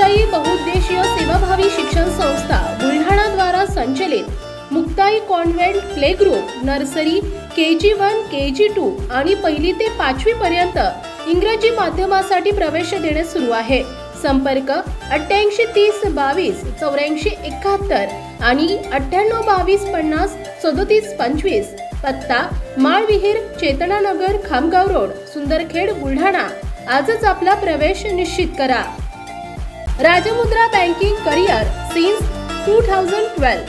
मुक्ताई बहुउद्देशीय सेवाभावी शिक्षण संस्था बुलढाणा द्वारा संचलित Muktai convent play group nursery KG1 KG2 आणि 1ली ते 5वी पर्यंत इंग्रजी माध्यमासाठी प्रवेश देणे सुरू आहे। संपर्क 88 30 22 84 71 आणि 98 22 50 37 25। पत्ता माळविहीर चेतनानगर खामगाव रोड सुंदरखेड बुलढाणा। आजच आपला प्रवेश निश्चित करा। Rajmudra banking career since 2012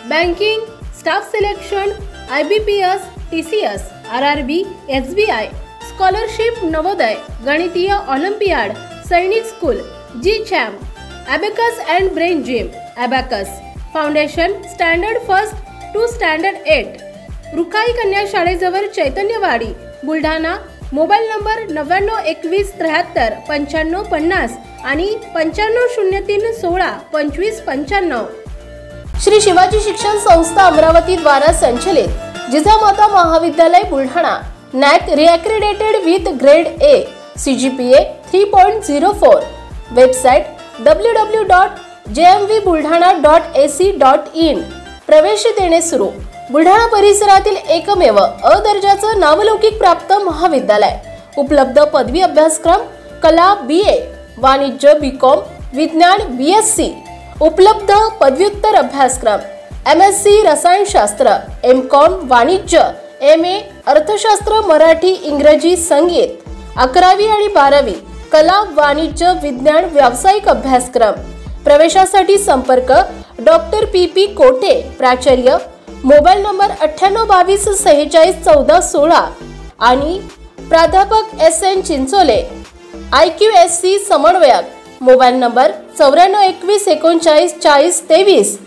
banking staff selection IBPS TCS RRB SBI scholarship Navodaya गणितीय olympiad Sainik school GCHAM Abacus and Brain Gym Abacus foundation standard first two standard 8 रुखाई कन्या शाळेजवळ चैतन्यवाडी बुलढाणा। मोबाईल नंबर 99 21 73 95 50 आणि 95 03 16 25 95। श्री शिवाजी शिक्षण संस्था अमरावती द्वारा संचलित जिजामाता महाविद्यालय Buldhana NAC reaccredited with grade A CGPA 3.04 website www.jmvbuldhana.ac.in प्रवेश देणे सुरू। बुलढाणा परिसरातील एकमेव अ दर्जाचं नावलौकिक प्राप्त महाविद्यालय। उपलब्ध पदवी अभ्यासक्रम कला BA वाणिज्य BCom विज्ञान BSc। उपलब्ध पदव्युत्तर अभ्यासक्रम MSc रसायनशास्त्र MCom वाणिज्य MA अर्थशास्त्र मराठी इंग्रजी संगीत। 11वी आणि 12वी कला वाणिज्य विज्ञान व्यावसायिक अभ्यासक्रम। प्रवेशासाठी संपर्क डॉक्टर PP कोटे प्राचार्य। मोबाईल नंबर 98 22 46 14 16 आणि प्राध्यापक SN चिंचोले IQSC समन्वयक। Mobile number 94 21 39 40 23।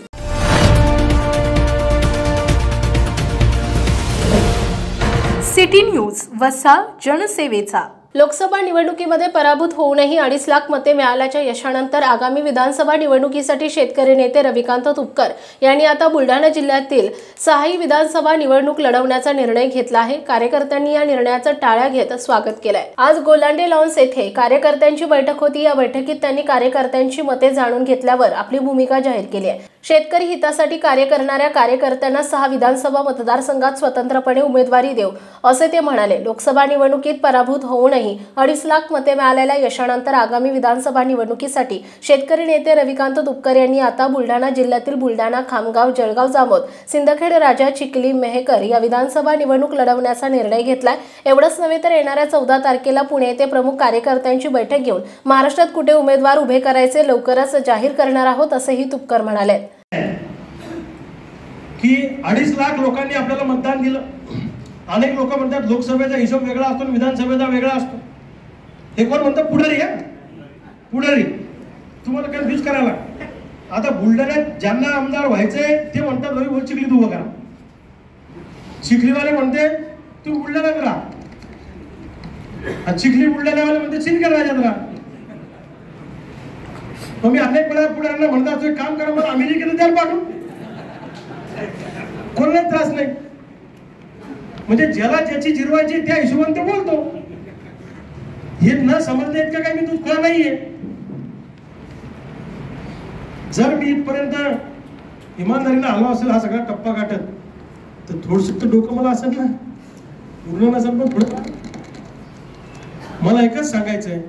सिटी न्यूज वसा जनसेवेचा। लोकसभा निवडणुकीमध्ये पराभूत होऊनही 2.5 लाख मते मिळाल्याच्या यशानंतर आगामी विधानसभा निवडणुकीसाठी शेतकरी नेते रविकांत तुपकर यांनी आता बुलढाणा जिल्ह्यातील 6ही विधानसभा निवडणूक लढवण्याचा निर्णय घेतला आहे। कार्यकर्त्यांनी या निर्णयाचं टाळ्या घेत स्वागत केलंय। आज गोलांडे लॉन्स येथे कार्यकर्त्यांची बैठक होती। या बैठकीत त्यांनी कार्यकर्त्यांची मते जाणून घेतल्यावर आपली भूमिका जाहीर केली आहे। शेतकरी हितासाठी कार्य करणाऱ्या कार्यकर्त्यांना 6 विधानसभा मतदारसंघात स्वतंत्रपणे उमेदवारी देऊ असे ते म्हणाले। लोकसभा निवडणुकीत पराभूत होऊनही 2.5 लाख मते मिळालेल्या यशानंतर आगामी विधानसभा निवडणुकीसाठी शेतकरी नेते रविकांत तुपकर यांनी आता बुलढाणा जिल्ह्यातील बुलढाणा खामगाव जळगाव जामोद सिंदखेड राजा चिखली मेहकर या विधानसभा निवडणूक लढवण्याचा निर्णय घेतलाय। एवढंच नव्हे तर येणाऱ्या 14 तारखेला पुणे येथे प्रमुख कार्यकर्त्यांची बैठक घेऊन महाराष्ट्रात कुठे उमेदवार उभे करायचे लवकरच जाहीर करणार आहोत असेही तुपकर म्हणाले की 2.5 लाख लोकांनी आपल्याला मतदान दिलं। अनेक लोक म्हणतात लोकसभेचा हिशोब वेगळा असतो विधानसभेचा वेगळा असतो। हे कोण म्हणतं पुढारी आहे पुढारी तुम्हाला कन्फ्यूज करायला। आता बुलढाण्यात ज्यांना आमदार व्हायचे ते म्हणतात रवी बोल चिखलीत उभं करा। चिखलीवाले म्हणते तू बुलढाण्यात राहा। चिखली बुलढाण्यावाले म्हणते सिंदखेड राज्यात राहा। मी अनेक वेळा पुढाऱ्यांना म्हणतात एक काम करा मला अमेरिकेला द्याल पाठवून कोणाला त्रास नाही। म्हणजे ज्याला ज्याची जिरवायची त्या हिशोबाने ते बोलतो। हे न समजले इतकं काही मी तुझं नाहीये। जर मी इथपर्यंत इमानदारीने आलो असेल हा सगळा टप्पा गाठत तर थोडंसं तर डोकं मला असेल ना उरलं नसेल पण थोडं। मला एकच सांगायचंय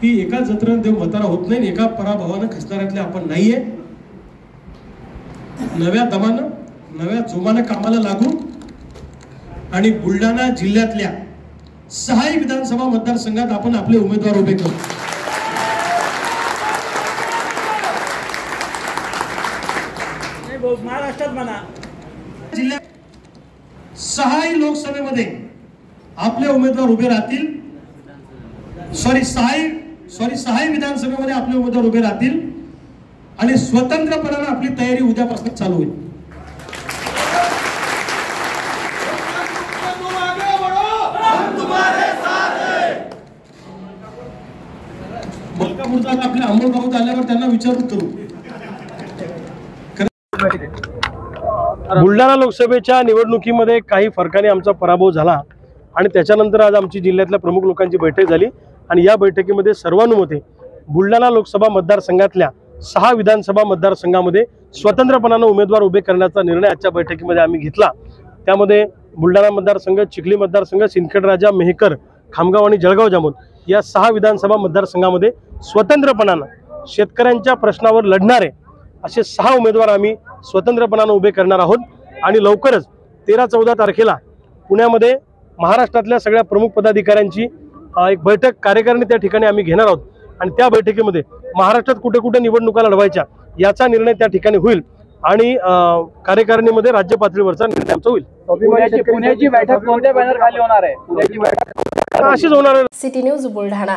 की एका जत्रेने देव म्हातारा होत नाही, एका पराभवानं खचणाऱ्यातले आपण नाहीये। नव्या दमानं नव्या जोमानं कामाला लागू आणि बुलढाणा जिल्ह्यातल्या 6ही विधानसभा मतदारसंघात आपण आपले उमेदवार उभे करू। महाराष्ट्रात म्हणा जिल्ह्यात 6ही लोकसभेमध्ये आपले उमेदवार उभे राहतील। सॉरी 6ही विधानसभेमध्ये आपले उमेदवार उभे राहतील आणि स्वतंत्रपणाने आपली तयारी उद्यापासून चालू होईल। आपल्या अंमलबाबत आल्यावर त्यांना विचारून करू। बुलढाणा लोकसभेच्या निवडणुकीमध्ये काही फरकाने आमचा पराभव झाला आणि त्याच्यानंतर आज आमची जिल्ह्यातल्या प्रमुख लोकांची बैठक झाली आणि या बैठकीमध्ये सर्वानुमते बुलढाणा लोकसभा मतदारसंघातल्या 6 विधानसभा मतदारसंघामध्ये स्वतंत्रपणाने उमेदवार उभे करण्याचा निर्णय आजच्या बैठकीमध्ये आम्ही घेतला। त्यामध्ये बुलढाणा मतदारसंघ, चिखली मतदारसंघ, सिंदखेड राजा, मेहकर, खामगाव आणि जळगाव जामोद या 6 विधानसभा मतदारसंघामध्ये स्वतंत्रपणाने शेतकऱ्यांच्या प्रश्नावर लढणारे असे 6 उमेदवार आम्ही स्वतंत्रपणाने उभे करणार आहोत। आणि लवकरच 13-14 तारखेला पुण्यामध्ये महाराष्ट्रातल्या सगळ्या प्रमुख पदाधिकाऱ्यांची एक बैठक कार्यकारिणी त्या ठिकाणी आम्ही घेणार आहोत आणि त्या बैठकीमध्ये महाराष्ट्रात कुठे कुठे निवडणुका लढवायच्या याचा निर्णय त्या ठिकाणी होईल आणि कार्यकारिणीमध्ये राज्य पातळीवरचा निर्णय आमचा होईल। पुण्याची बैठक कोणत्या बॅनर खाली होणार आहे? पुण्याची बैठक अशीच होणार आहे। City news Buldhana.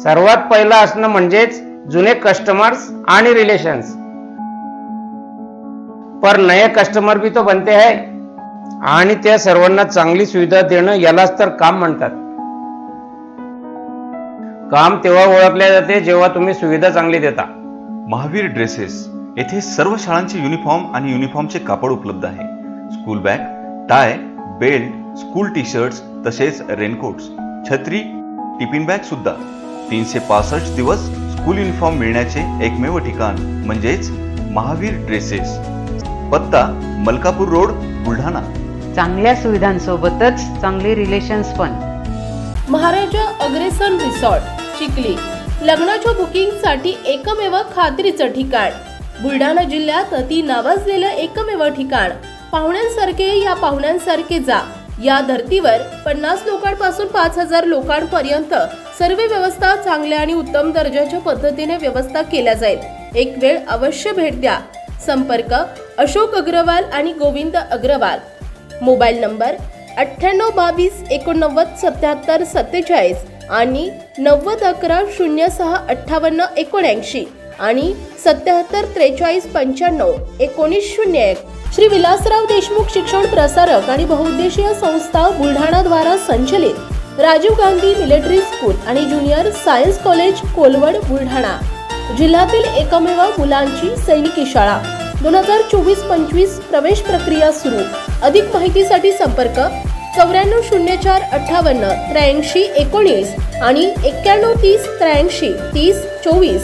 सर्वात पहिला असणं म्हणजेच जुने कस्टमर्स आणि रिलेशन्स, पर नए कस्टमर भी तो बनते हैं आणि त्या सर्वांना चांगली सुविधा देणं यालाच तर काम म्हणतात। काम तेव्हा ओळखले जाते जेव्हा तुम्ही सुविधा चांगली देता। महावीर ड्रेसेस येथे सर्व शाळांचे युनिफॉर्म आणि युनिफॉर्मचे कापड उपलब्ध आहे। School bag, tie, belt, school T shirts तसेच रेनकोट्स, छत्री, टिफिन बॅग सुद्धा। 365 दिवस स्कूल युनिफॉर्म मिळण्याचे एकमेव ठिकाण म्हणजेच महावीर ड्रेसेस। पत्ता मलकापूर रोड, बुलढाणा। चांगल्या सुविधांसोबतच चांगले रिलेशन्स पण। महाराजा अग्रेसन रिसॉर्ट, चिखली। लग्नाच्या बुकिंगसाठी एकमेव खात्रीचं ठिकाण। बुलढाणा जिल्ह्यात अति नावाजलेलं एकमेव ठिकाण। पाहुण्यांसारखे या पाहुण्यांसारखे जा। या धर्तीवर 50 लोकांपासून 5000 लोकांपर्यंत सर्व व्यवस्था चांगल्या आणि उत्तम दर्जाच्या पद्धतीने व्यवस्था केल्या जाईल। एक वेळ अवश्य भेट द्या। संपर्क अशोक अग्रवाल आणि गोविंद अग्रवाल। मोबाईल नंबर 9822 89 77 47 आणि 90 11 06 58 79 आणि 77 43 95 19 01। श्री विलासराव देशमुख शिक्षण प्रसारक आणि बहुउद्देशीय संस्था बुलढाणा द्वारा संचलित राजीव गांधी मिलिटरी स्कूल आणि junior science college Kolwad, Buldhana जिल्ह्यातील एकमेव मुलांची सैनिकी शाळा। 2024-25 प्रवेश प्रक्रिया सुरू। अधिक माहितीसाठी संपर्क 9404 58 83 19 आणि 9130 83 30 24।